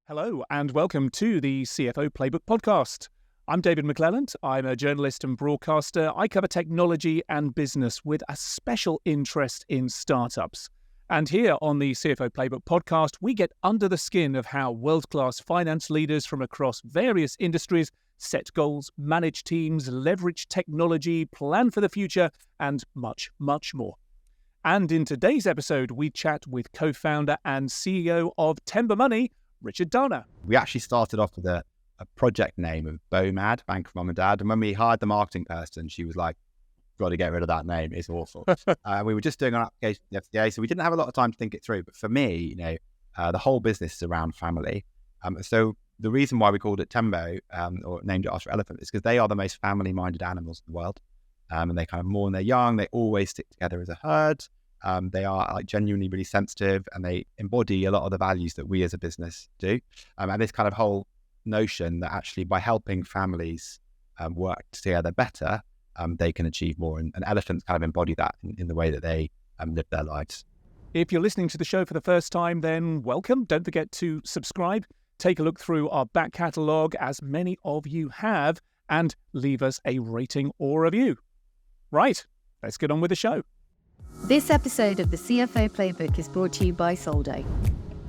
Hello and welcome to the CFO Playbook podcast. I'm David McClelland. I'm a journalist and broadcaster. I cover technology and business with a special interest in startups. And here on the CFO Playbook podcast, we get under the skin of how world-class finance leaders from across various industries set goals, manage teams, leverage technology, plan for the future, and much, much more. And in today's episode, we chat with co-founder and CEO of Tembo Money, Richard Dana. We actually started off with a project name of BOMAD, Bank of Mum and Dad. And when we hired the marketing person, she was like, got to get rid of that name. It's awful. We were just doing an application to the FDA, so we didn't have a lot of time to think it through. But for me, the whole business is around family. So the reason why we called it Tembo, or named it after elephant, is because they are the most family-minded animals in the world. And they kind of mourn their young. They always stick together as a herd. They are like genuinely really sensitive, and they embody a lot of the values that we as a business do. And this kind of whole notion that actually by helping families work together better, they can achieve more. And elephants kind of embody that in the way that they live their lives. If you're listening to the show for the first time, then welcome. Don't forget to subscribe, take a look through our back catalogue, as many of you have, and leave us a rating or review. Right, let's get on with the show. This episode of the CFO Playbook is brought to you by Soldo.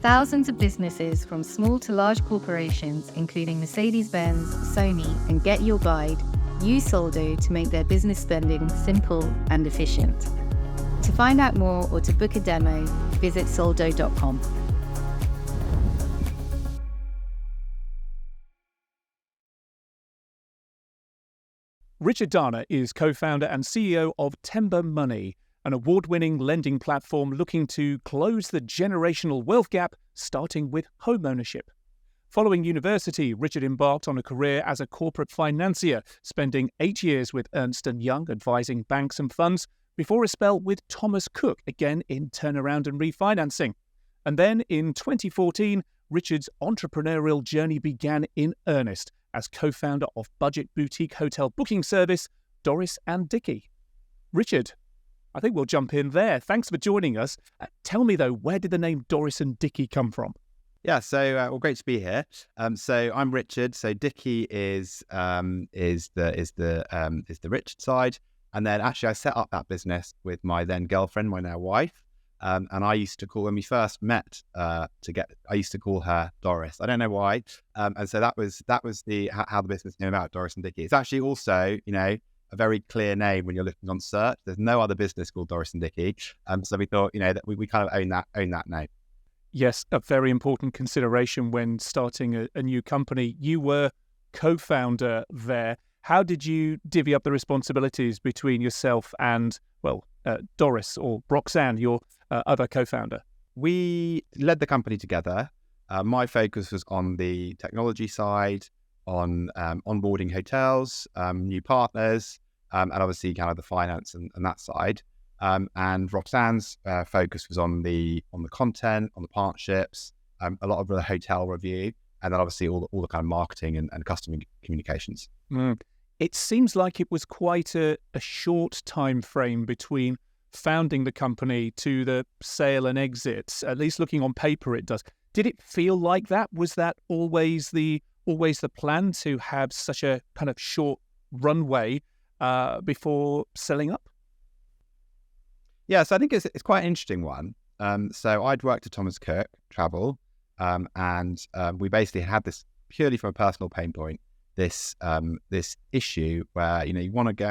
Thousands of businesses, from small to large corporations, including Mercedes-Benz, Sony, and Get Your Guide, use Soldo to make their business spending simple and efficient. To find out more or to book a demo, visit soldo.com. Richard Dana is co-founder and CEO of Tembo Money, an award-winning lending platform looking to close the generational wealth gap, starting with home ownership. Following university, Richard embarked on a career as a corporate financier, spending 8 years with Ernst & Young advising banks and funds, before a spell with Thomas Cook, again in turnaround and refinancing. And then in 2014, Richard's entrepreneurial journey began in earnest as co-founder of budget boutique hotel booking service, Doris and Dickie. Richard, I think we'll jump in there. Thanks for joining us. Tell me though, where did the name Doris and Dickie come from? Yeah, so great to be here. So I'm Richard. So Dickie is the Richard side, and then actually I set up that business with my then girlfriend, my now wife. And I used to call, when we first met, I used to call her Doris. I don't know why. And so that was how the business came about, Doris and Dickie. It's actually also, a very clear name when you're looking on search. There's no other business called Doris and Dickie. So we thought, that we kind of own that name. Yes, a very important consideration when starting a new company. You were co-founder there. How did you divvy up the responsibilities between yourself and, Doris or Roxanne, your other co-founder? We led the company together. My focus was on the technology side, on onboarding hotels, new partners, and obviously kind of the finance and that side. And Roxanne's focus was on the content, on the partnerships, a lot of the hotel review, and then obviously all the kind of marketing and customer communications. It seems like it was quite a short time frame between founding the company to the sale and exit. At least looking on paper, it does. Did it feel like that? Was that always the plan, to have such a kind of short runway before selling up? Yeah, so I think it's quite an interesting one. So I'd worked at Thomas Cook Travel, and we basically had this purely from a personal pain point, this issue where, you want to go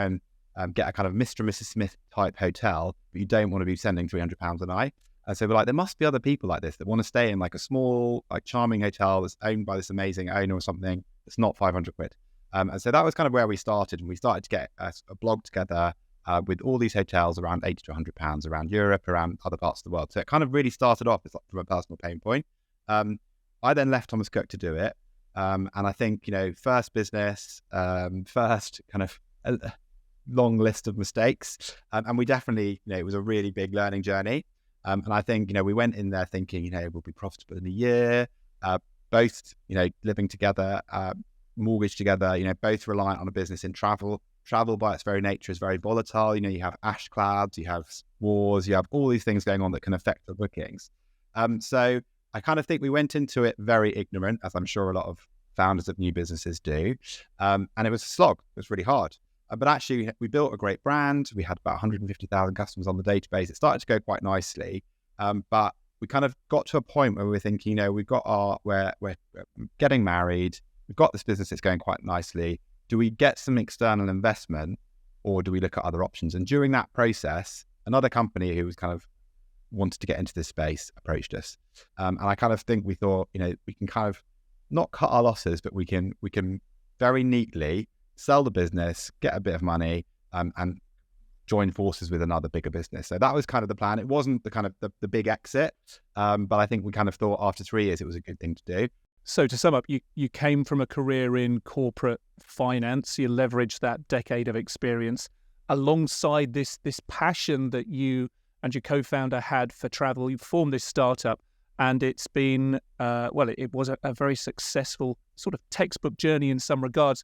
and get a kind of Mr. and Mrs. Smith type hotel, but you don't want to be sending £300 a night. And so we're like, there must be other people like this that want to stay in like a small, like charming hotel that's owned by this amazing owner or something. It's not 500 quid. And so that was kind of where we started. And we started to get a blog together with all these hotels around 80 to 100 pounds around Europe, around other parts of the world. So it kind of really started off as like from a personal pain point. I then left Thomas Cook to do it. And I think, first business, first kind of a long list of mistakes. And we definitely, it was a really big learning journey. And I think, we went in there thinking, we'll be profitable in a year, both, living together, mortgage together, both reliant on a business in travel. Travel by its very nature is very volatile. You have ash clouds, you have wars, you have all these things going on that can affect the bookings. So I kind of think we went into it very ignorant, as I'm sure a lot of founders of new businesses do. And it was a slog. It was really hard. But actually, we built a great brand. We had about 150,000 customers on the database. It started to go quite nicely. But we kind of got to a point where we were thinking, we're getting married. We've got this business that's going quite nicely. Do we get some external investment, or do we look at other options? And during that process, another company who was kind of wanted to get into this space approached us. And I kind of think we thought, we can kind of not cut our losses, but we can very neatly sell the business, get a bit of money, and join forces with another bigger business. So that was kind of the plan. It wasn't the kind of the big exit, but I think we kind of thought after 3 years it was a good thing to do. So to sum up, you came from a career in corporate finance. You leveraged that decade of experience alongside this passion that you and your co-founder had for travel. You formed this startup, and it's been, it was a very successful sort of textbook journey in some regards.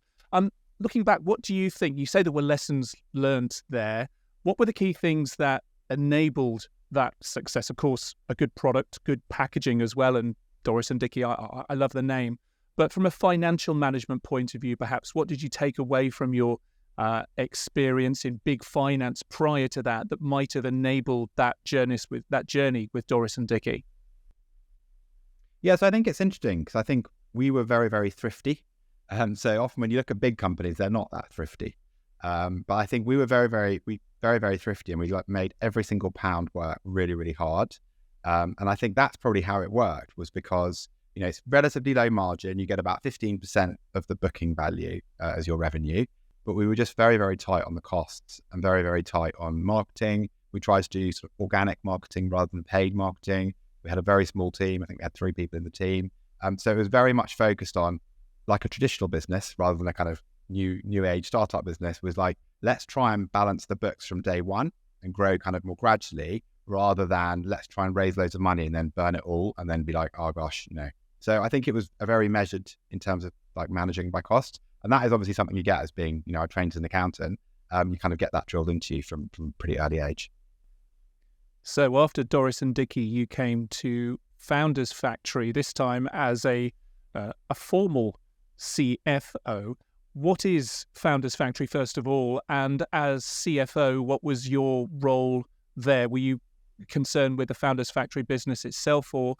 Looking back, what do you think? You say there were lessons learned there. What were the key things that enabled that success? Of course, a good product, good packaging as well, and Doris and Dickie, I love the name. But from a financial management point of view, perhaps, what did you take away from your experience in big finance prior to that might have enabled that journey with Doris and Dickie? Yeah, so I think it's interesting because I think we were very, very thrifty. So often when you look at big companies, they're not that thrifty. But I think we were very, very thrifty, and we made every single pound work really, really hard. And I think that's probably how it worked, was because, it's relatively low margin. You get about 15% of the booking value as your revenue. But we were just very, very tight on the costs and very, very tight on marketing. We tried to do sort of organic marketing rather than paid marketing. We had a very small team. I think we had 3 people in the team. So it was very much focused on, like a traditional business rather than a kind of new age startup business, was like, let's try and balance the books from day one and grow kind of more gradually, rather than let's try and raise loads of money and then burn it all and then be like, oh gosh, So I think it was a very measured in terms of like managing by cost. And that is obviously something you get as being, I trained as an accountant. You kind of get that drilled into you from pretty early age. So after Doris and Dickie, you came to Founders Factory, this time as a formal CFO. What is Founders Factory, first of all? And as CFO, what was your role there? Were you concerned with the Founders Factory business itself, or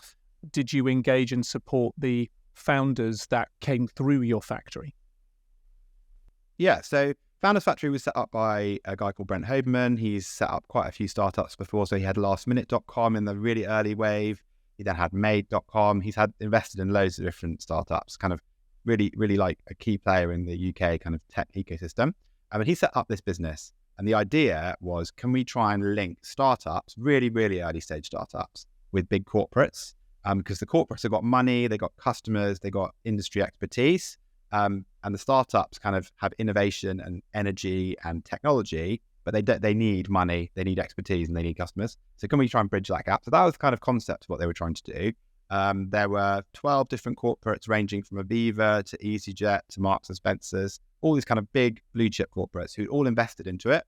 did you engage and support the founders that came through your factory? Yeah, so Founders Factory was set up by a guy called Brent Hoberman. He's set up quite a few startups before. So he had lastminute.com in the really early wave. He then had made.com. He's had invested in loads of different startups, kind of really, really like a key player in the UK kind of tech ecosystem. And he set up this business. And the idea was, can we try and link startups, really, really early stage startups, with big corporates? Because the corporates have got money, they got customers, they got industry expertise. And the startups kind of have innovation and energy and technology, but they need money, they need expertise, and they need customers. So can we try and bridge that gap? So that was the kind of concept of what they were trying to do. There were 12 different corporates ranging from Aviva to EasyJet to Marks and Spencer's, all these kind of big blue chip corporates who all invested into it.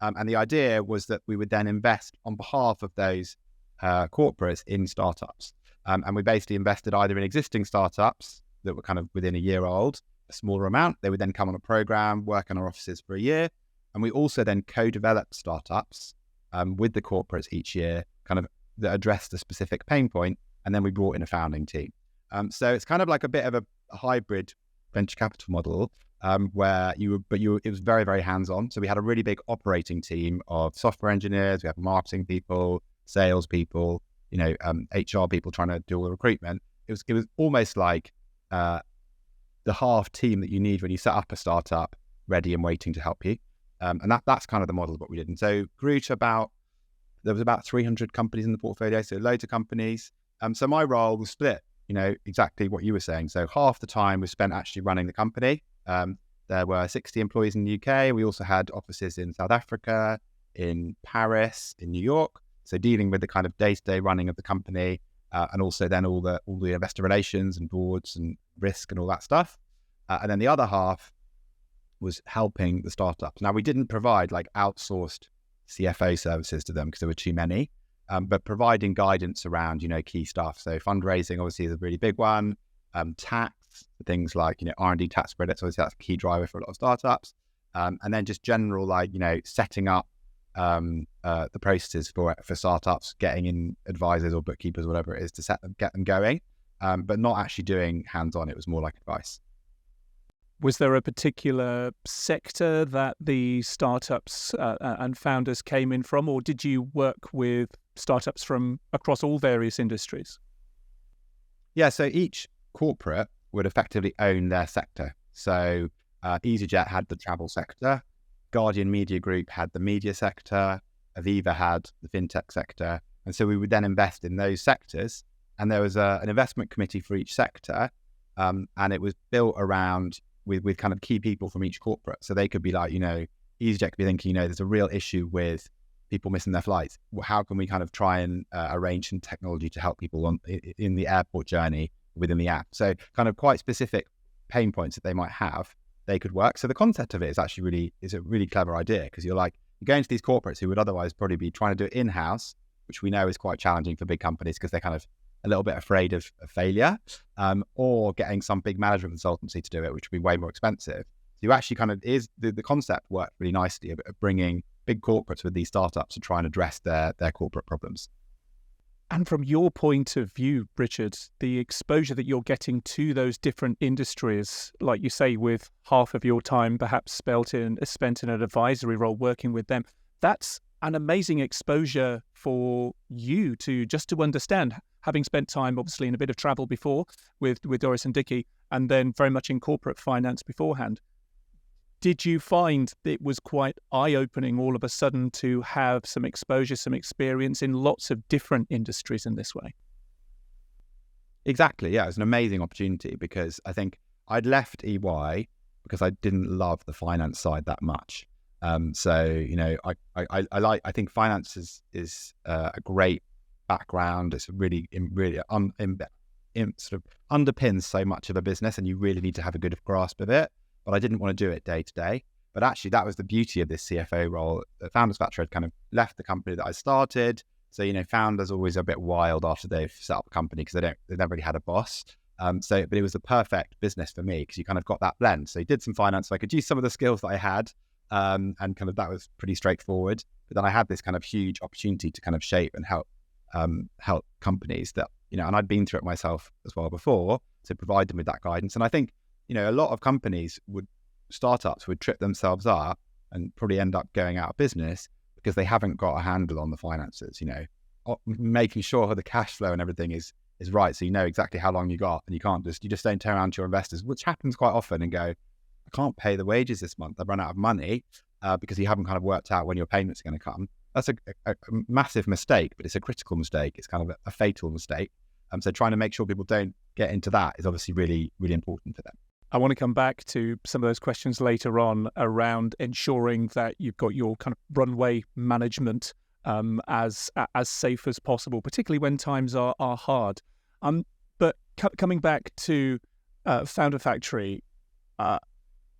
And the idea was that we would then invest on behalf of those corporates in startups. And we basically invested either in existing startups that were kind of within a year old, a smaller amount. They would then come on a program, work in our offices for a year. And we also then co-developed startups with the corporates each year, kind of that addressed a specific pain point. And then we brought in a founding team. So it's kind of like a bit of a hybrid venture capital model where it was very, very hands-on. So we had a really big operating team of software engineers. We had marketing people, sales people, HR people trying to do all the recruitment. It was almost like the half team that you need when you set up a startup ready and waiting to help you. And that's kind of the model of what we did. And so grew to there was about 300 companies in the portfolio, so loads of companies. So my role was split, exactly what you were saying. So half the time was spent actually running the company. There were 60 employees in the UK. We also had offices in South Africa, in Paris, in New York. So dealing with the kind of day-to-day running of the company, and also then all the investor relations and boards and risk and all that stuff. And then the other half was helping the startups. Now, we didn't provide like outsourced CFO services to them because there were too many. but providing guidance around, key stuff. So fundraising obviously is a really big one. Tax, things like, R&D tax credits, obviously that's a key driver for a lot of startups. And then just general, setting up the processes for startups, getting in advisors or bookkeepers, whatever it is, to get them going, but not actually doing hands-on. It was more like advice. Was there a particular sector that the startups and founders came in from, or did you work with startups from across all various industries? Yeah, so each corporate would effectively own their sector. So EasyJet had the travel sector, Guardian Media Group had the media sector, Aviva had the fintech sector. And so we would then invest in those sectors. And there was an investment committee for each sector. And it was built around with kind of key people from each corporate. So they could be like, EasyJet could be thinking, there's a real issue with people missing their flights. How can we kind of try and arrange some technology to help people in the airport journey within the app? So kind of quite specific pain points that they might have, they could work. So the concept of it is actually a really clever idea, because you're going to these corporates who would otherwise probably be trying to do it in-house, which we know is quite challenging for big companies because they're kind of a little bit afraid of failure, or getting some big management consultancy to do it, which would be way more expensive. So you actually kind of the concept worked really nicely of bringing big corporates with these startups to try and address their corporate problems. And from your point of view, Richard, the exposure that you're getting to those different industries, like you say, with half of your time perhaps spent in an advisory role working with them, that's an amazing exposure for you to understand, having spent time obviously in a bit of travel before with Doris and Dickie, and then very much in corporate finance beforehand. Did you find it was quite eye-opening all of a sudden to have some exposure, some experience in lots of different industries in this way? Exactly, yeah. It was an amazing opportunity because I think I'd left EY because I didn't love the finance side that much. I think finance is a great background. It's really sort of underpins so much of a business, and you really need to have a good grasp of it. But I didn't want to do it day to day. But actually, that was the beauty of this CFO role. The Founders Factory had kind of left the company that I started. So, founders always are a bit wild after they've set up a company because they've never really had a boss. But it was the perfect business for me because you kind of got that blend. So you did some finance, so I could use some of the skills that I had, and kind of that was pretty straightforward. But then I had this kind of huge opportunity to kind of shape and help companies that, and I'd been through it myself as well before, to provide them with that guidance. And I think, a lot of startups would trip themselves up and probably end up going out of business because they haven't got a handle on the finances, making sure the cash flow and everything is right. So you know exactly how long you got, and you just don't turn around to your investors, which happens quite often, and go, I can't pay the wages this month. I've run out of money because you haven't kind of worked out when your payments are going to come. That's a massive mistake, but it's a critical mistake. It's kind of a fatal mistake. So trying to make sure people don't get into that is obviously really, really important for them. I want to come back to some of those questions later on around ensuring that you've got your kind of runway management as safe as possible, particularly when times are hard. But coming back to Founder Factory,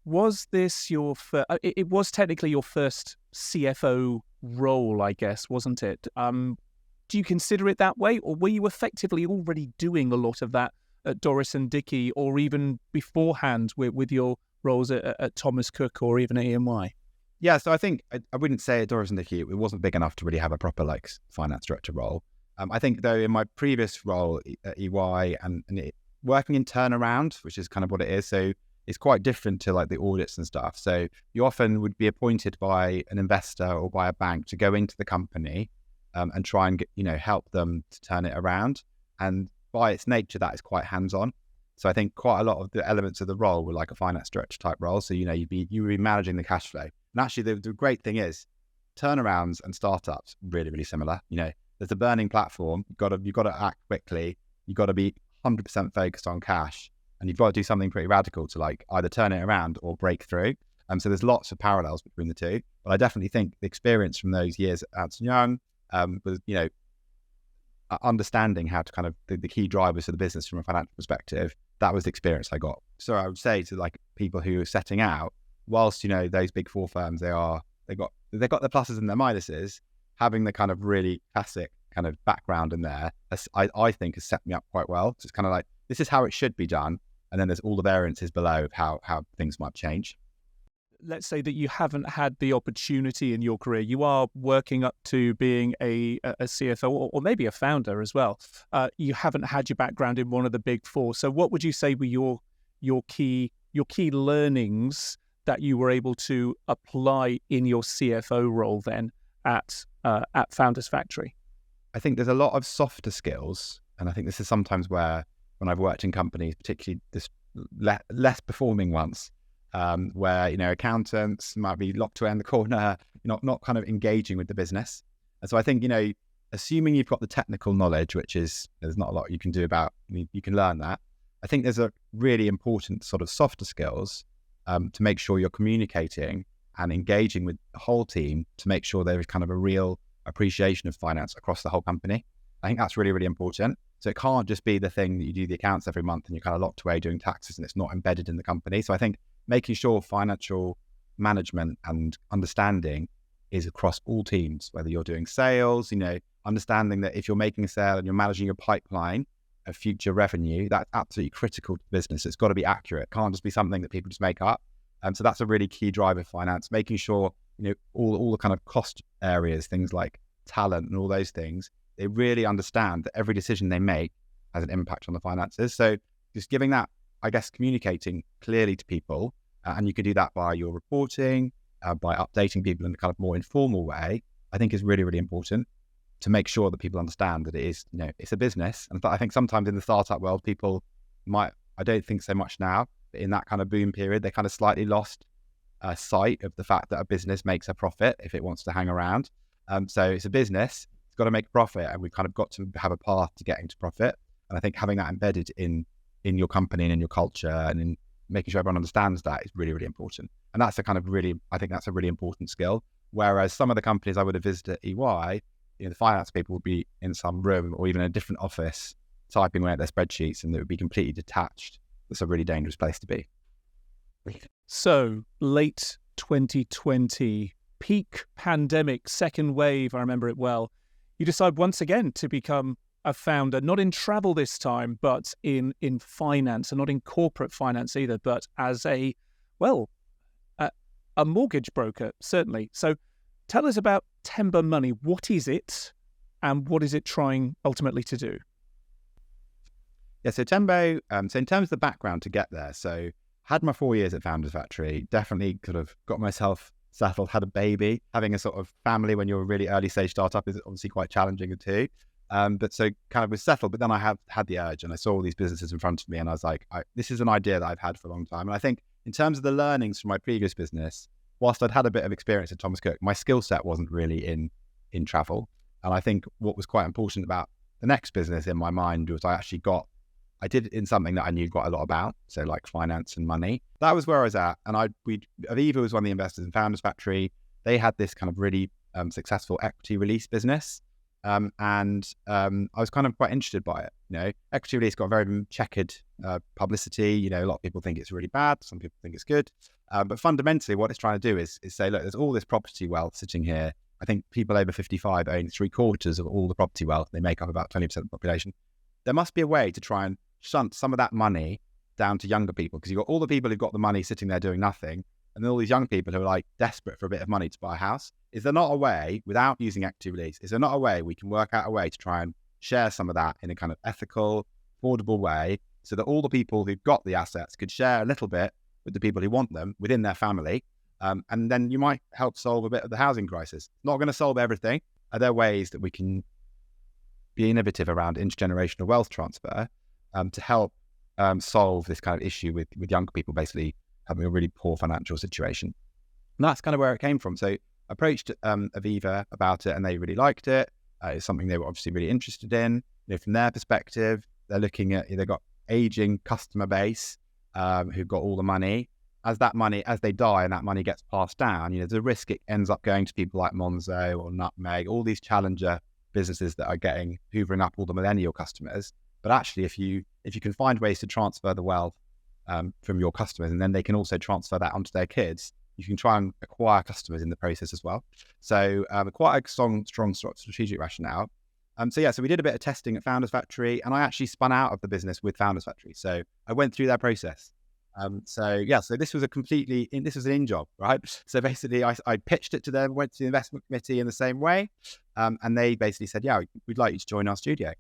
was this your it was technically your first CFO role, I guess, wasn't it? Do you consider it that way, or were you effectively already doing a lot of that at Doris and Dickie, or even beforehand with your roles at Thomas Cook or even at EY? Yeah, so I think I wouldn't say at Doris and Dickie it wasn't big enough to really have a proper finance director role. I think though in my previous role at EY and working in turnaround, which is kind of what it is, so it's quite different to the audits and stuff. So you often would be appointed by an investor or by a bank to go into the company and try and help them to turn it around. And by its nature, that is quite hands-on. So I think quite a lot of the elements of the role were like a finance director type role. So, you would be managing the cash flow. And actually the great thing is turnarounds and startups really, really similar. There's a burning platform. You've got to act quickly. You've got to be 100% focused on cash, and you've got to do something pretty radical to either turn it around or break through. So there's lots of parallels between the two. But I definitely think the experience from those years at Ernst & Young was, understanding how to kind of the key drivers of the business from a financial perspective, that was the experience I got. So I would say to people who are setting out, whilst those big four firms, they got their pluses and their minuses, having the kind of really classic kind of background in there, I think has set me up quite well. So it's kind of like, this is how it should be done. And then there's all the variances below of how things might change. Let's say that you haven't had the opportunity in your career. You are working up to being a CFO or maybe a founder as well. You haven't had your background in one of the big four. So what would you say were your key learnings that you were able to apply in your CFO role then at Founders Factory? I think there's a lot of softer skills. And I think this is sometimes where, when I've worked in companies, particularly this less performing ones, where, accountants might be locked away in the corner, not kind of engaging with the business. And so I think, assuming you've got the technical knowledge, which is, there's not a lot you can do about, you can learn that. I think there's a really important sort of softer skills to make sure you're communicating and engaging with the whole team to make sure there is kind of a real appreciation of finance across the whole company. I think that's really, really important. So it can't just be the thing that you do the accounts every month and you're kind of locked away doing taxes and it's not embedded in the company. So I think making sure financial management and understanding is across all teams, whether you're doing sales, understanding that if you're making a sale and you're managing your pipeline of future revenue, that's absolutely critical to business. It's got to be accurate. It can't just be something that people just make up. So that's a really key driver of finance, making sure, all the kind of cost areas, things like talent and all those things, they really understand that every decision they make has an impact on the finances. So just giving that, I guess, communicating clearly to people, and you can do that by your reporting, by updating people in a kind of more informal way, I think is really, really important to make sure that people understand that it is, it's a business. And I think sometimes in the startup world, people might, I don't think so much now, but in that kind of boom period, they kind of slightly lost sight of the fact that a business makes a profit if it wants to hang around. So it's a business. Got to make a profit, and we've kind of got to have a path to getting to profit. And I think having that embedded in your company and in your culture and in making sure everyone understands that is really, really important. And that's I think that's a really important skill. Whereas some of the companies I would have visited at EY, the finance people would be in some room or even a different office typing away at their spreadsheets, and they would be completely detached. That's a really dangerous place to be. So late 2020, peak pandemic, second wave, I remember it well. You decide once again to become a founder, not in travel this time, but in finance, and not in corporate finance either, but as a mortgage broker, certainly. So tell us about Tembo Money. What is it, and what is it trying ultimately to do? Yeah, so Tembo, so in terms of the background to get there, so had my 4 years at Founders Factory, definitely could have got myself settled, had a baby. Having a sort of family when you're a really early stage startup is obviously quite challenging too. But so kind of was settled, but then I had the urge and I saw all these businesses in front of me and I was like, this is an idea that I've had for a long time. And I think in terms of the learnings from my previous business, whilst I'd had a bit of experience at Thomas Cook, my skill set wasn't really in travel. And I think what was quite important about the next business in my mind was I did it in something that I knew quite a lot about, so like finance and money. That was where I was at. And Aviva was one of the investors in Founders Factory. They had this kind of really successful equity release business. And I was kind of quite interested by it. Equity release got very checkered publicity. A lot of people think it's really bad. Some people think it's good. But fundamentally, what it's trying to do is say, look, there's all this property wealth sitting here. I think people over 55 own 3/4 of all the property wealth. They make up about 20% of the population. There must be a way to try and shunt some of that money down to younger people, because you've got all the people who've got the money sitting there doing nothing, and then all these young people who are like desperate for a bit of money to buy a house. Is there not a way, without using equity release, is there not a way we can work out a way to try and share some of that in a kind of ethical, affordable way, so that all the people who've got the assets could share a little bit with the people who want them within their family? And then you might help solve a bit of the housing crisis. Not going to solve everything. Are there ways that we can be innovative around intergenerational wealth transfer to help solve this kind of issue with young people basically having a really poor financial situation? And that's kind of where it came from. So I approached Aviva about it and they really liked it. It's something they were obviously really interested in. From their perspective, they're looking at, they've got aging customer base who've got all the money. As they die and that money gets passed down, there's a risk it ends up going to people like Monzo or Nutmeg, all these challenger businesses that are hoovering up all the millennial customers. But actually, if you can find ways to transfer the wealth from your customers, and then they can also transfer that onto their kids, you can try and acquire customers in the process as well. So quite a strong strategic rationale. So we did a bit of testing at Founders Factory, and I actually spun out of the business with Founders Factory. So I went through that process. So this was this was an in job, right? So basically I pitched it to them, went to the investment committee in the same way. And they basically said, yeah, we'd like you to join our studio.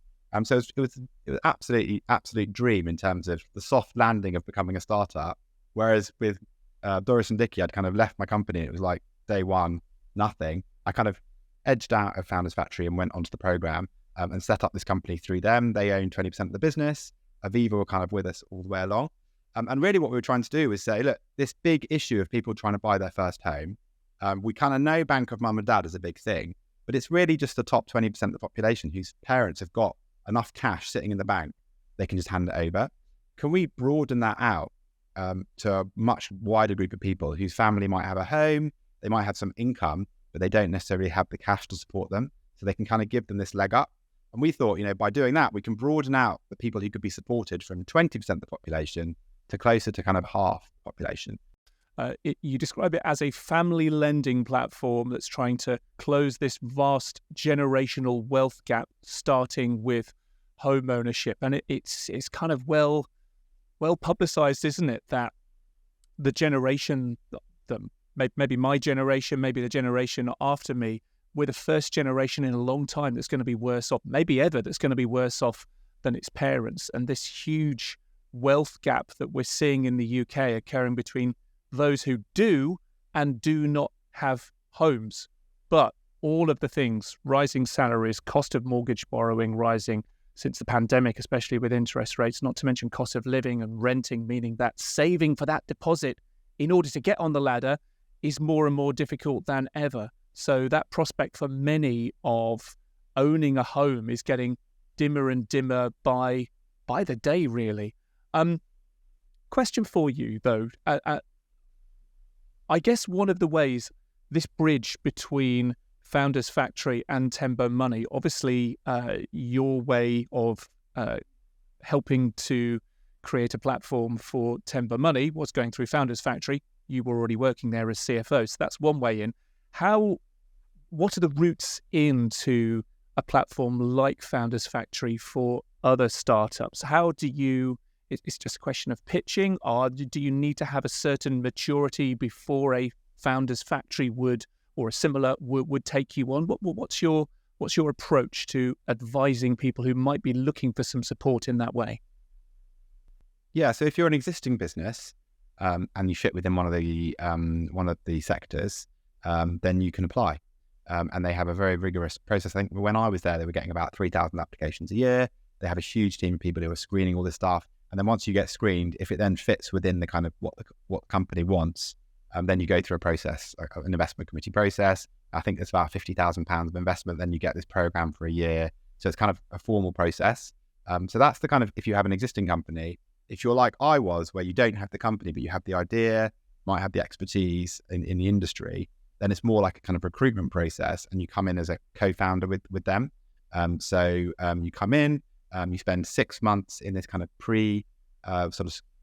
So it was absolute dream in terms of the soft landing of becoming a startup. Whereas with Doris and Dickie, I'd kind of left my company. It was like day one, nothing. I kind of edged out of Founders Factory and went onto the program and set up this company through them. They own 20% of the business. Aviva were kind of with us all the way along. And really what we were trying to do was say, look, this big issue of people trying to buy their first home, we kind of know bank of mum and dad is a big thing, but it's really just the top 20% of the population whose parents have got enough cash sitting in the bank, they can just hand it over. Can we broaden that out to a much wider group of people whose family might have a home, they might have some income, but they don't necessarily have the cash to support them. So they can kind of give them this leg up. And we thought, by doing that, we can broaden out the people who could be supported from 20% of the population to closer to kind of half the population. You describe it as a family lending platform that's trying to close this vast generational wealth gap, starting with home ownership. And it's kind of well publicized, isn't it, that the generation, maybe my generation, maybe the generation after me, we're the first generation in a long time that's going to be worse off, maybe ever, that's going to be worse off than its parents. And this huge wealth gap that we're seeing in the UK occurring between those who do and do not have homes. But all of the things, rising salaries, cost of mortgage borrowing rising since the pandemic, especially with interest rates, not to mention cost of living and renting, meaning that saving for that deposit in order to get on the ladder is more and more difficult than ever. So that prospect for many of owning a home is getting dimmer and dimmer by the day, really. Question for you, though. I guess one of the ways this bridge between Founders Factory and Tembo Money, obviously your way of helping to create a platform for Tembo Money was going through Founders Factory. You were already working there as CFO, so that's one way in. What are the routes into a platform like Founders Factory for other startups? How do you... It's just a question of pitching, or do you need to have a certain maturity before a Founders Factory would, or a similar would take you on? What's your approach to advising people who might be looking for some support in that way? Yeah, so if you're an existing business and you fit within one of the sectors, then you can apply. And they have a very rigorous process. I think when I was there, they were getting about 3,000 applications a year. They have a huge team of people who are screening all this stuff. And then once you get screened, if it then fits within the kind of what the company wants, then you go through a process, an investment committee process. I think it's about £50,000 of investment. Then you get this program for a year. So it's kind of a formal process. So that's the kind of, if you have an existing company, if you're like I was, where you don't have the company, but you have the idea, might have the expertise in the industry, then it's more like a kind of recruitment process, and you come in as a co-founder with them. So you come in, you spend 6 months in this kind of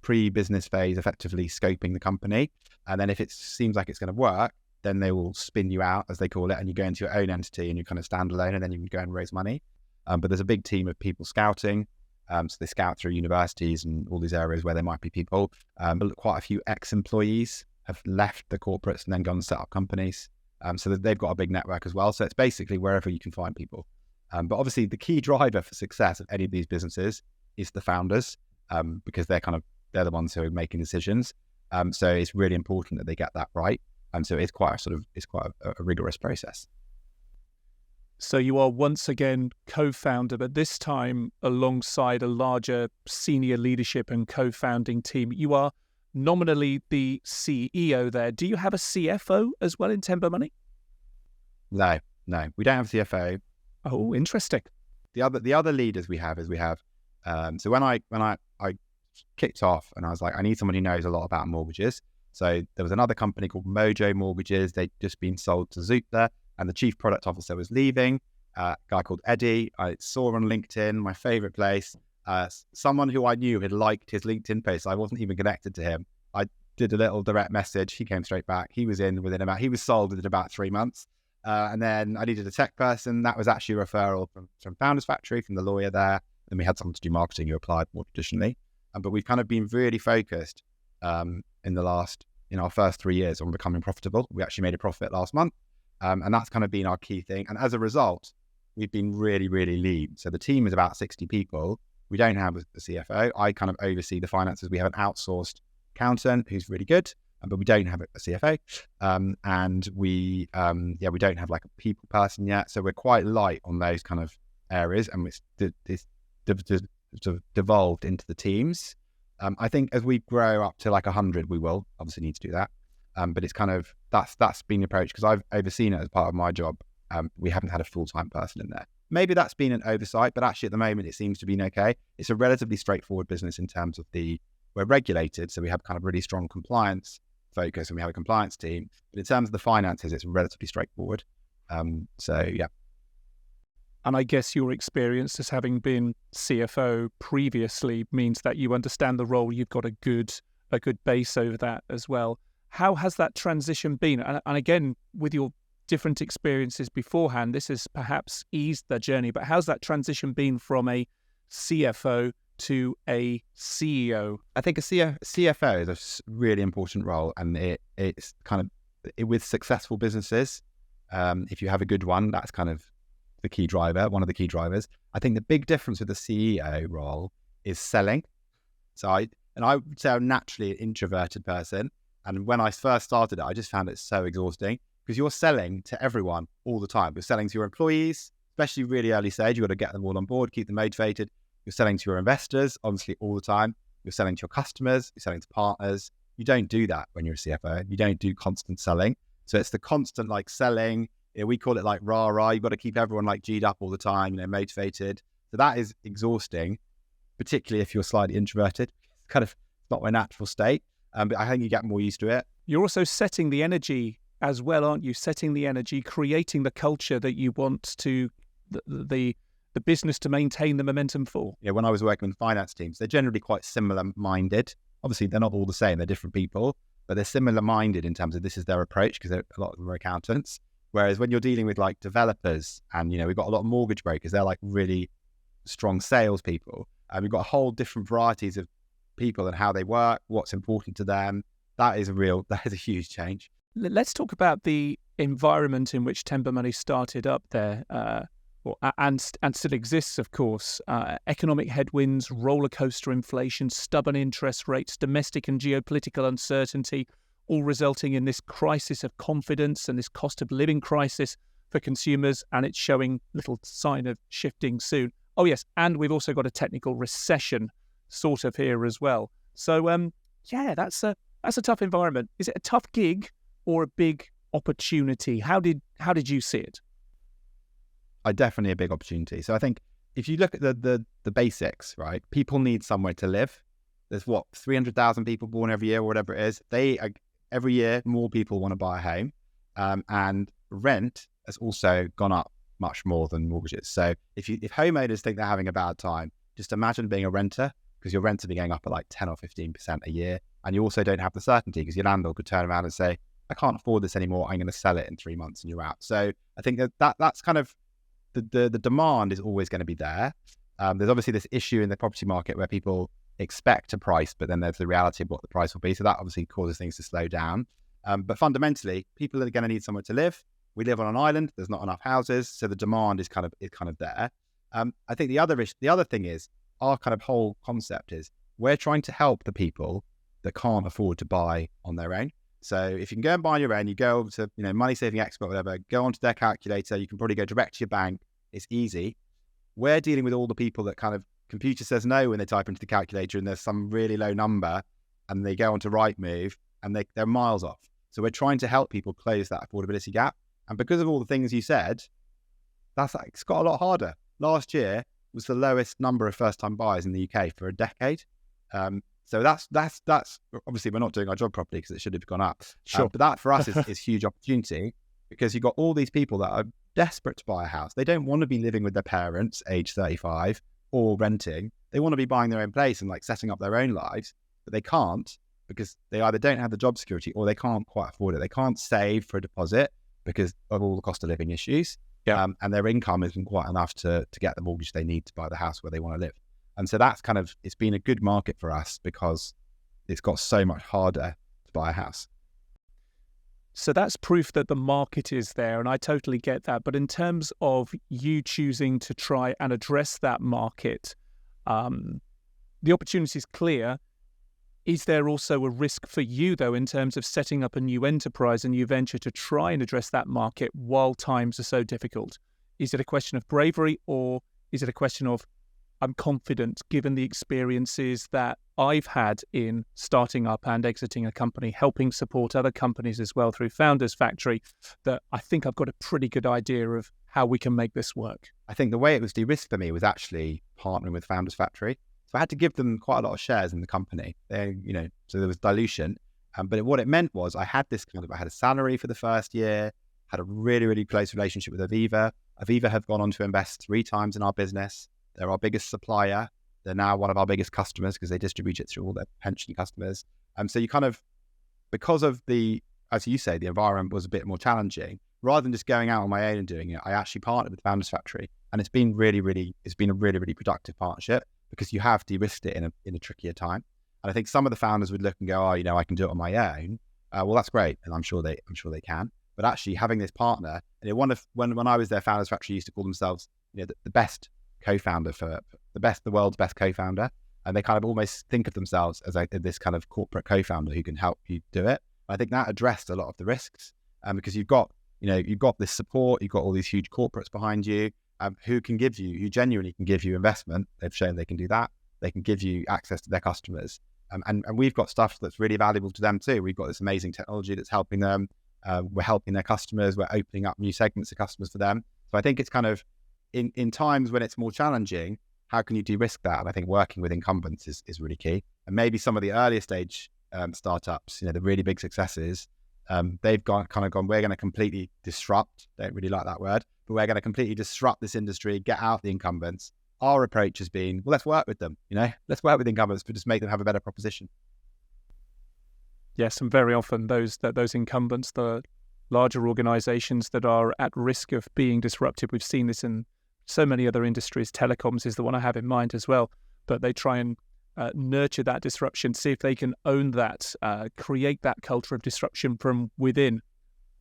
pre-business phase, effectively scoping the company. And then if it seems like it's going to work, then they will spin you out, as they call it, and you go into your own entity and you kind of stand alone, and then you can go and raise money. But there's a big team of people scouting. So they scout through universities and all these areas where there might be people. But quite a few ex-employees have left the corporates and then gone and set up companies. So that they've got a big network as well. So it's basically wherever you can find people. But obviously the key driver for success of any of these businesses is the founders, because they're the ones who are making decisions. So it's really important that they get that right. So it's quite a rigorous process. So you are once again co-founder, but this time alongside a larger senior leadership and co-founding team. You are nominally the CEO there. Do you have a CFO as well in Tembo Money? No, we don't have a CFO. Oh, interesting. The other leaders we have so when I kicked off and I was like, I need someone who knows a lot about mortgages. So there was another company called Mojo Mortgages. They'd just been sold to Zoopla, and the chief product officer was leaving. A guy called Eddie, I saw on LinkedIn, my favorite place. Someone who I knew had liked his LinkedIn post. I wasn't even connected to him. I did a little direct message. He came straight back. He was sold within about 3 months. And then I needed a tech person. That was actually a referral from Founders Factory, from the lawyer there. Then we had someone to do marketing who applied more traditionally. But we've kind of been really focused in our first 3 years on becoming profitable. We actually made a profit last month. And that's kind of been our key thing. And as a result, we've been really, really lean. So the team is about 60 people. We don't have a CFO. I kind of oversee the finances. We have an outsourced accountant who's really good, but we don't have a CFO. And we don't have like a people person yet. So we're quite light on those kind of areas, and it's devolved into the teams. I think as we grow up to like 100, we will obviously need to do that. But it's kind of, that's been the approach because I've overseen it as part of my job. We haven't had a full-time person in there. Maybe that's been an oversight, but actually at the moment it seems to be okay. It's a relatively straightforward business in terms of we're regulated, so we have kind of really strong compliance focus and we have a compliance team. But in terms of the finances, it's relatively straightforward. So yeah. And I guess your experience as having been CFO previously means that you understand the role. You've got a good base over that as well. How has that transition been? And again, with your different experiences beforehand, this has perhaps eased the journey, but how's that transition been from a CFO to a CEO? I think a CFO is a really important role, and it's kind of with successful businesses. If you have a good one, that's kind of the key driver, one of the key drivers. I think the big difference with the CEO role is selling. So I would say I'm naturally an introverted person. And when I first started it, I just found it so exhausting because you're selling to everyone all the time. You're selling to your employees, especially really early stage. You've got to get them all on board, keep them motivated. You're selling to your investors, obviously all the time. You're selling to your customers, you're selling to partners. You don't do that when you're a CFO. You don't do constant selling. So it's the constant like selling. We call it like rah-rah. You've got to keep everyone like G'd up all the time, motivated. So that is exhausting, particularly if you're slightly introverted. It's kind of not my natural state. But I think you get more used to it. You're also setting the energy as well, aren't you? Setting the energy, creating the culture that you want to the business to maintain the momentum for. Yeah, when I was working with finance teams, they're generally quite similar-minded. Obviously, they're not all the same. They're different people, but they're similar-minded in terms of this is their approach because a lot of them are accountants. Whereas when you're dealing with like developers and, we've got a lot of mortgage brokers, they're like really strong salespeople. We've got a whole different varieties of people and how they work, what's important to them. That is a huge change. Let's talk about the environment in which Tembo Money started up there, and still exists, of course. Economic headwinds, roller coaster inflation, stubborn interest rates, domestic and geopolitical uncertainty, all resulting in this crisis of confidence and this cost of living crisis for consumers, and it's showing little sign of shifting soon. Oh yes, and we've also got a technical recession sort of here as well. So that's a tough environment. Is it a tough gig or a big opportunity? How did you see it? Definitely a big opportunity. So I think if you look at the basics, right? People need somewhere to live. There's 300,000 people born every year or whatever it is. Every year more people want to buy a home, and rent has also gone up much more than mortgages. So if homeowners think they're having a bad time, just imagine being a renter, because your rents will be going up at like 10 or 15% a year. And you also don't have the certainty because your landlord could turn around and say, I can't afford this anymore. I'm going to sell it in 3 months and you're out. So I think that's kind of the demand is always going to be there. There's obviously this issue in the property market where people expect a price, but then there's the reality of what the price will be. So that obviously causes things to slow down. But fundamentally, people are going to need somewhere to live. We live on an island. There's not enough houses. So the demand is kind of there. I think the other thing is our kind of whole concept is we're trying to help the people that can't afford to buy on their own. So if you can go and buy on your own, you go over to, Money Saving Expert, whatever, go onto their calculator. You can probably go direct to your bank. It's easy. We're dealing with all the people that kind of computer says no when they type into the calculator and there's some really low number and they go onto Rightmove and they're miles off. So we're trying to help people close that affordability gap. And because of all the things you said, it's got a lot harder. Last year was the lowest number of first-time buyers in the UK for a decade. So that's obviously we're not doing our job properly because it should have gone up. Sure. But that for us is huge opportunity because you've got all these people that are desperate to buy a house. They don't want to be living with their parents age 35 or renting. They want to be buying their own place and like setting up their own lives, but they can't because they either don't have the job security or they can't quite afford it. They can't save for a deposit because of all the cost of living issues. Yeah. And their income isn't quite enough to get the mortgage they need to buy the house where they want to live. And so that's it's been a good market for us because it's got so much harder to buy a house. So that's proof that the market is there, and I totally get that. But in terms of you choosing to try and address that market, the opportunity is clear. Is there also a risk for you, though, in terms of setting up a new enterprise, a new venture to try and address that market while times are so difficult? Is it a question of bravery, or is it a question of, I'm confident, given the experiences that I've had in starting up and exiting a company, helping support other companies as well through Founders Factory, that I think I've got a pretty good idea of how we can make this work? I think the way it was de-risked for me was actually partnering with Founders Factory. So I had to give them quite a lot of shares in the company. So there was dilution. But what it meant was I had a salary for the first year, had a really, really close relationship with Aviva. Aviva have gone on to invest 3 times in our business. They're our biggest supplier. They're now one of our biggest customers because they distribute it through all their pension customers. So you because of as you say, the environment was a bit more challenging. Rather than just going out on my own and doing it, I actually partnered with Founders Factory. And it's been a really, really productive partnership because you have de-risked it in a trickier time. And I think some of the founders would look and go, I can do it on my own. Well, that's great. And I'm sure they can. But actually having this partner, and when I was there, Founders Factory used to call themselves, the best co-founder the world's best co-founder. And they kind of almost think of themselves as this kind of corporate co-founder who can help you do it. I think that addressed a lot of the risks because you've got this support, you've got all these huge corporates behind you who genuinely can give you investment. They've shown they can do that. They can give you access to their customers. And we've got stuff that's really valuable to them too. We've got this amazing technology that's helping them. We're helping their customers. We're opening up new segments of customers for them. So I think it's kind of in times when it's more challenging, how can you de-risk that? And I think working with incumbents is really key. And maybe some of the earlier stage startups, the really big successes, they've gone, we're going to completely disrupt. Don't really like that word, but we're going to completely disrupt this industry, get out the incumbents. Our approach has been, well, let's work with them. Let's work with incumbents, but just make them have a better proposition. Yes, and very often those incumbents, the larger organizations that are at risk of being disrupted, we've seen this in so many other industries. Telecoms is the one I have in mind as well, but they try and nurture that disruption, see if they can own that, create that culture of disruption from within.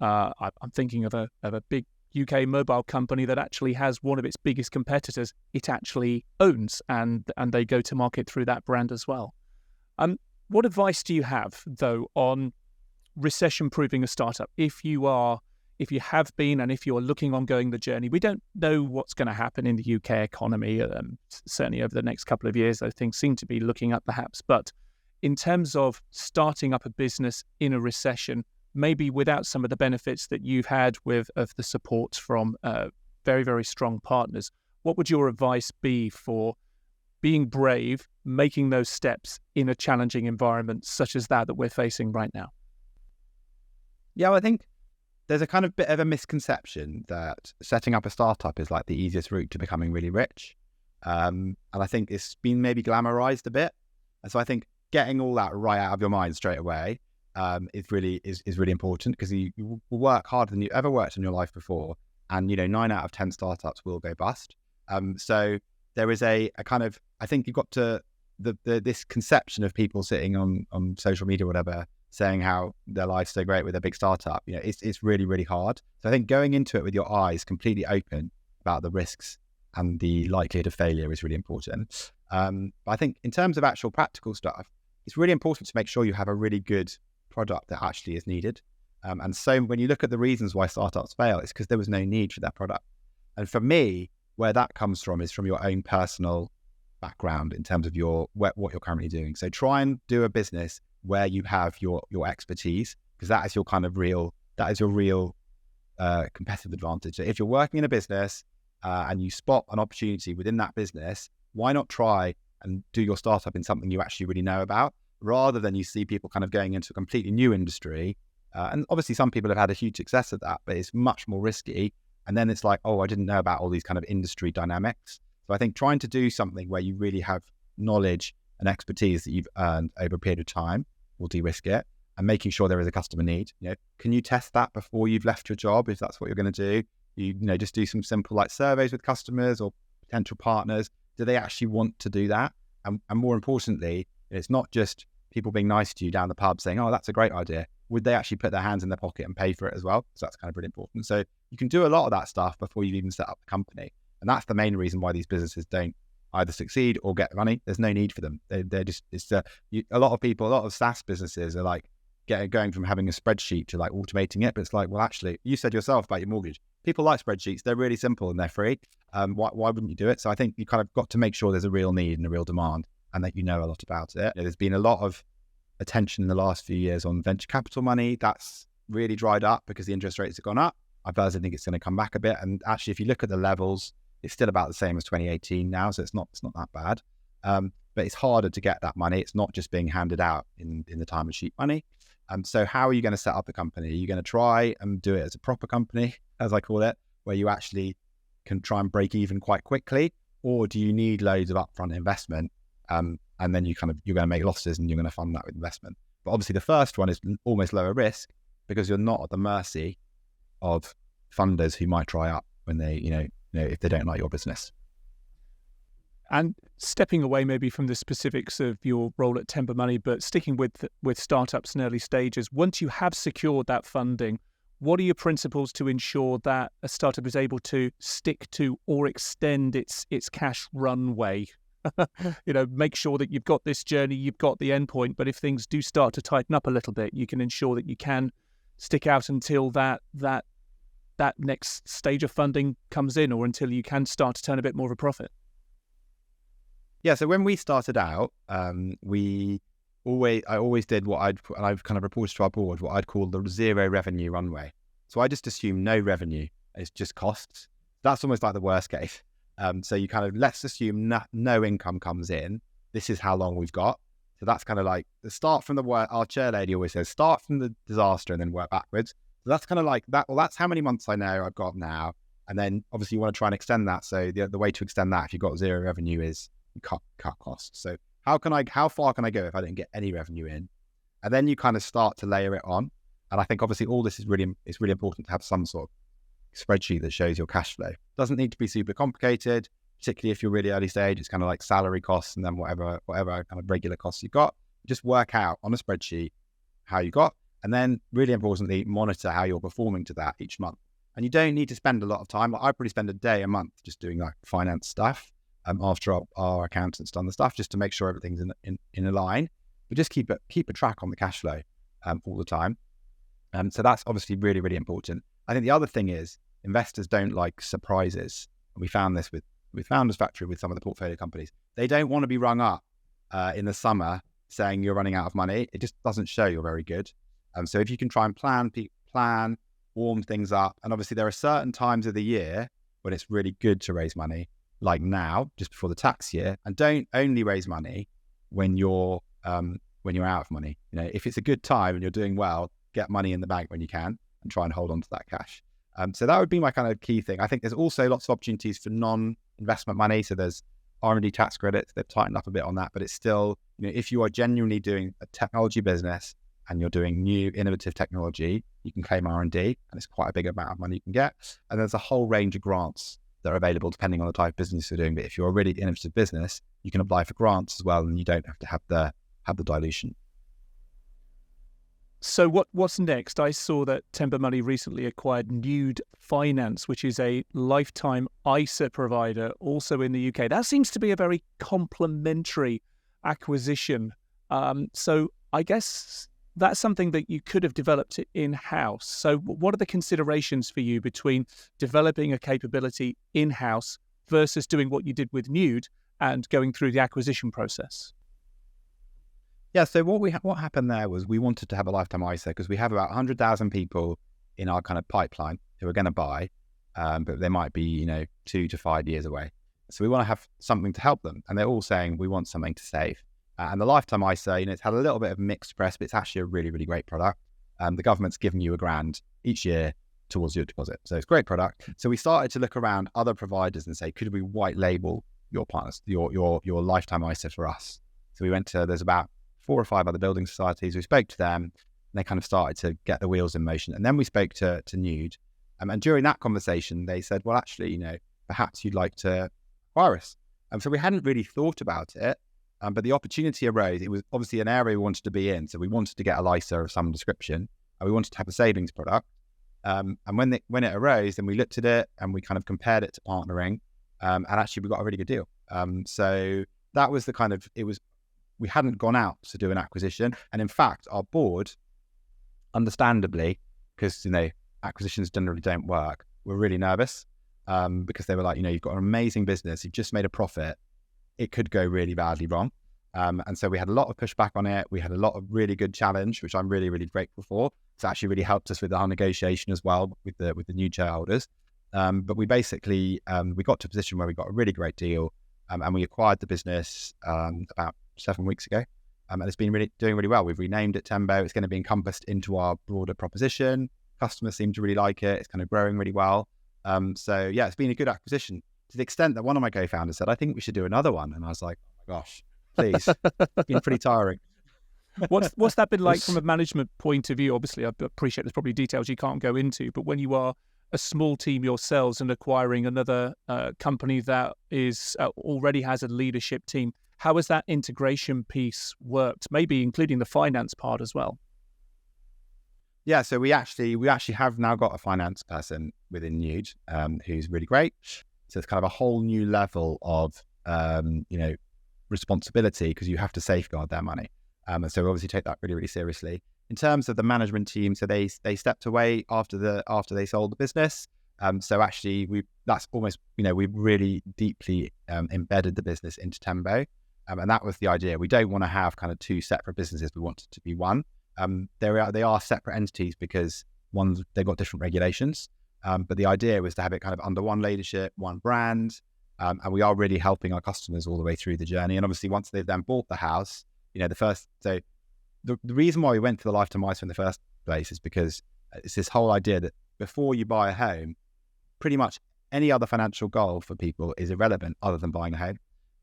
I'm thinking of a big UK mobile company that actually has one of its biggest competitors it actually owns, and they go to market through that brand as well. What advice do you have, though, on recession-proofing a startup? If you have been, and if you're looking on going the journey, we don't know what's going to happen in the UK economy, certainly over the next couple of years, though things seem to be looking up perhaps. But in terms of starting up a business in a recession, maybe without some of the benefits that you've had of the support from very, very strong partners, what would your advice be for being brave, making those steps in a challenging environment such as that we're facing right now? Yeah, well, I think there's a kind of bit of a misconception that setting up a startup is like the easiest route to becoming really rich. And I think it's been maybe glamorized a bit. And so I think getting all that right out of your mind straight away is really important, because you will work harder than you ever worked in your life before. And, 9 out of 10 startups will go bust. So there is a kind of, I think you've got to, this conception of people sitting on social media or whatever, saying how their life's so great with a big startup, it's really, really hard. So I think going into it with your eyes completely open about the risks and the likelihood of failure is really important. But I think in terms of actual practical stuff, it's really important to make sure you have a really good product that actually is needed. And so when you look at the reasons why startups fail, it's because there was no need for that product. And for me, where that comes from is from your own personal background in terms of what you're currently doing. So try and do a business where you have your expertise, because that is your real competitive advantage. So if you're working in a business and you spot an opportunity within that business, why not try and do your startup in something you actually really know about, rather than you see people kind of going into a completely new industry. And obviously some people have had a huge success at that, but it's much more risky. And then it's like, oh, I didn't know about all these kind of industry dynamics. So I think trying to do something where you really have knowledge and expertise that you've earned over a period of time will de-risk it. and making sure there is a customer need. Can you test that before you've left your job if that's what you're going to do? Just do some simple like surveys with customers or potential partners. Do they actually want to do that? And more importantly, it's not just people being nice to you down the pub saying, oh, that's a great idea. Would they actually put their hands in their pocket and pay for it as well? So that's kind of really important. So you can do a lot of that stuff before you've even set up the company. And that's the main reason why these businesses don't either succeed or get money. There's no need for them. They're just, a lot of SaaS businesses are like going from having a spreadsheet to like automating it. But it's like, well, actually, you said yourself about your mortgage. People like spreadsheets. They're really simple and they're free. Why wouldn't you do it? So I think you kind of got to make sure there's a real need and a real demand and that you know a lot about it. There's been a lot of attention in the last few years on venture capital money. That's really dried up because the interest rates have gone up. I personally think it's going to come back a bit. And actually, if you look at the levels, it's still about the same as 2018 now. So it's not that bad. But it's harder to get that money. It's not just being handed out in the time of cheap money. So how are you going to set up a company? Are you going to try and do it as a proper company, as I call it, where you actually can try and break even quite quickly? Or do you need loads of upfront investment? And then you're going to make losses and you're going to fund that with investment. But obviously the first one is almost lower risk because you're not at the mercy of funders who might dry up when they, if they don't like your business. And stepping away maybe from the specifics of your role at Tembo Money, but sticking with startups in early stages, once you have secured that funding, what are your principles to ensure that a startup is able to stick to or extend its cash runway? Make sure that you've got this journey, you've got the endpoint, but if things do start to tighten up a little bit, you can ensure that you can stick out until that next stage of funding comes in, or until you can start to turn a bit more of a profit. Yeah, so when we started out, I always did I've kind of reported to our board, what I'd call the zero revenue runway. So I just assume no revenue, it's just costs. That's almost like the worst case. So you kind of, let's assume no income comes in. This is how long we've got. So that's kind of like the start from the work. Our chair lady always says, start from the disaster and then work backwards. So that's kind of like that. Well, that's how many months I know I've got now. And then obviously you want to try and extend that. So the way to extend that, if you've got zero revenue, is cut costs. So how far can I go if I don't get any revenue in? And then you kind of start to layer it on. And I think obviously all this is really important to have some sort of spreadsheet that shows your cash flow. Doesn't need to be super complicated, particularly if you're really early stage. It's kind of like salary costs and then whatever kind of regular costs you've got. Just work out on a spreadsheet how you got, and then really importantly, monitor how you're performing to that each month. And you don't need to spend a lot of time. Like I probably spend a day a month just doing like finance stuff after our accountant's done the stuff, just to make sure everything's in a line. But just keep a track on the cash flow all the time. So that's obviously really, really important. I think the other thing is investors don't like surprises. And we found this with Founders Factory with some of the portfolio companies. They don't want to be rung up in the summer saying you're running out of money. It just doesn't show you're very good. So if you can try and plan, warm things up. And obviously there are certain times of the year when it's really good to raise money, like now, just before the tax year. And don't only raise money when you're out of money. If it's a good time and you're doing well, get money in the bank when you can and try and hold on to that cash. So that would be my kind of key thing. I think there's also lots of opportunities for non-investment money. So there's R&D tax credits. They've tightened up a bit on that, but it's still, if you are genuinely doing a technology business and you're doing new innovative technology, you can claim R&D, and it's quite a big amount of money you can get. And there's a whole range of grants that are available depending on the type of business you're doing. But if you're a really innovative business, you can apply for grants as well, and you don't have to have the dilution. So what's next? I saw that Tembo Money recently acquired Nude Finance, which is a lifetime ISA provider, also in the UK. That seems to be a very complementary acquisition. So I guess that's something that you could have developed in-house. So what are the considerations for you between developing a capability in-house versus doing what you did with Nude and going through the acquisition process? Yeah, so what happened there was we wanted to have a lifetime ISA because we have about 100,000 people in our kind of pipeline who are going to buy, but they might be, 2 to 5 years away. So we want to have something to help them. And they're all saying we want something to save. And the lifetime ISA, it's had a little bit of mixed press, but it's actually a really, really great product. The government's giving you £1,000 each year towards your deposit. So it's a great product. So we started to look around other providers and say, could we white label your partners, your lifetime ISA for us? So we went to, there's about 4 or 5 other building societies. We spoke to them. And they kind of started to get the wheels in motion. And then we spoke to Nude. And during that conversation, they said, well, actually, perhaps you'd like to acquire us. So we hadn't really thought about it, but the opportunity arose. It was obviously an area we wanted to be in. So we wanted to get a LISA of some description, and we wanted to have a savings product. And when it arose, then we looked at it and we kind of compared it to partnering, and actually we got a really good deal. So that was we hadn't gone out to do an acquisition. And in fact, our board, understandably, because, acquisitions generally don't work, were really nervous. Because they were like, you've got an amazing business, you've just made a profit, it could go really badly wrong. And so we had a lot of pushback on it. We had a lot of really good challenge, which I'm really, really grateful for. It's actually really helped us with our negotiation as well with the new shareholders. But we basically, we got to a position where we got a really great deal, and we acquired the business about 7 weeks ago. And it's been doing really well. We've renamed it Tembo. It's going to be encompassed into our broader proposition. Customers seem to really like it. It's kind of growing really well. So yeah, it's been a good acquisition to the extent that one of my co-founders said, I think we should do another one. And I was like, oh my gosh, please. It's been pretty tiring. What's that been like from a management point of view? Obviously, I appreciate there's probably details you can't go into, but when you are a small team yourselves and acquiring another company that is already has a leadership team, how has that integration piece worked? Maybe including the finance part as well. Yeah, so we actually have now got a finance person within Nude, who's really great. So it's kind of a whole new level of responsibility, because you have to safeguard their money. And so we obviously take that really, really seriously. In terms of the management team, so they stepped away after they sold the business. So actually that's almost, we've really deeply embedded the business into Tembo. And that was the idea. We don't want to have kind of two separate businesses. We want it to be one. They are separate entities because they've got different regulations. But the idea was to have it kind of under one leadership, one brand. And we are really helping our customers all the way through the journey. And obviously once they've then bought the house, the reason why we went for the lifetime ISA in the first place is because it's this whole idea that before you buy a home, pretty much any other financial goal for people is irrelevant other than buying a home.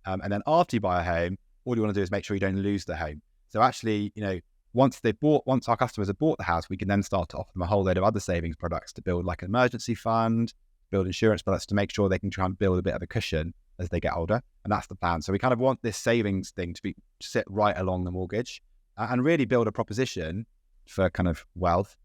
And then after you buy a home, all you want to do is make sure you don't lose the home. So actually, once our customers have bought the house, we can then start to offer them a whole load of other savings products to build like an emergency fund, build insurance products to make sure they can try and build a bit of a cushion as they get older. And that's the plan. So we kind of want this savings thing to sit right along the mortgage and really build a proposition for kind of wealth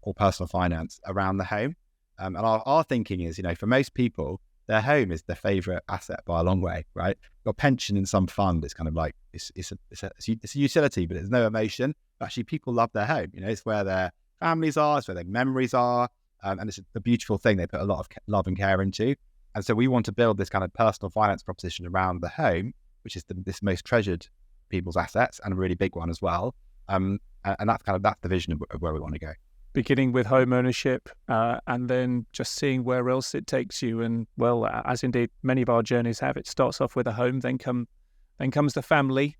or personal finance around the home. And our thinking is, for most people, their home is their favorite asset by a long way, right? Your pension in some fund is kind of like, it's a utility, but there's no emotion. Actually, people love their home. It's where their families are, it's where their memories are. And it's a beautiful thing they put a lot of love and care into. And so we want to build this kind of personal finance proposition around the home, which is this most treasured people's assets and a really big one as well. And that's the vision of where we want to go. Beginning with home ownership and then just seeing where else it takes you. And well, as indeed many of our journeys have, it starts off with a home, then comes the family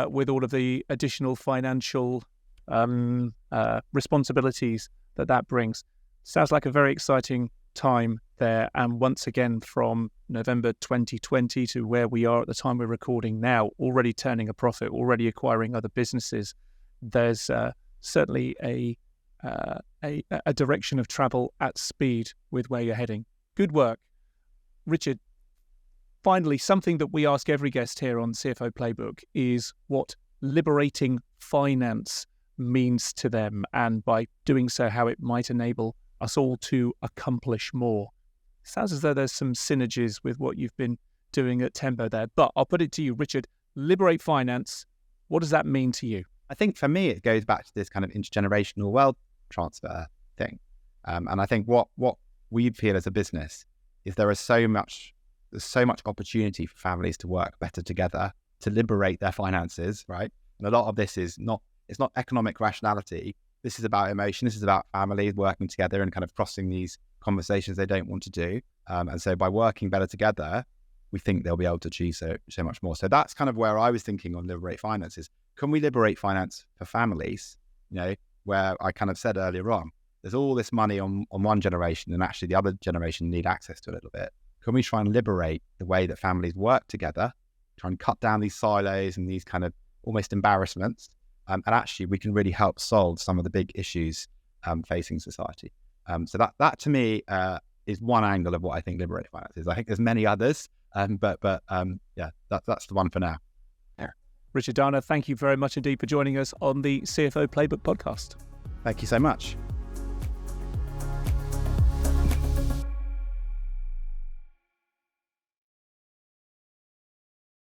with all of the additional financial responsibilities that brings. Sounds like a very exciting time there. And once again, from November 2020 to where we are at the time we're recording now, already turning a profit, already acquiring other businesses, there's certainly a direction of travel at speed with where you're heading. Good work. Richard, finally, something that we ask every guest here on CFO Playbook is what liberating finance means to them, and by doing so, how it might enable us all to accomplish more. Sounds as though there's some synergies with what you've been doing at Tembo there, but I'll put it to you, Richard. Liberate finance. What does that mean to you? I think for me, it goes back to this kind of intergenerational wealth transfer thing. And I think what we feel as a business is there's so much opportunity for families to work better together, to liberate their finances, right? And a lot of this it's not economic rationality. This is about emotion. This is about families working together and kind of crossing these conversations they don't want to do. And so by working better together, we think they'll be able to achieve so much more. So that's kind of where I was thinking on liberate finance is, can we liberate finance for families? Where I kind of said earlier on, there's all this money on one generation and actually the other generation need access to a little bit. Can we try and liberate the way that families work together, try and cut down these silos and these kind of almost embarrassments, and actually we can really help solve some of the big issues facing society. So that to me is one angle of what I think liberating finance is. I think there's many others, but that's the one for now. Richard Dana, thank you very much indeed for joining us on the CFO Playbook podcast. Thank you so much.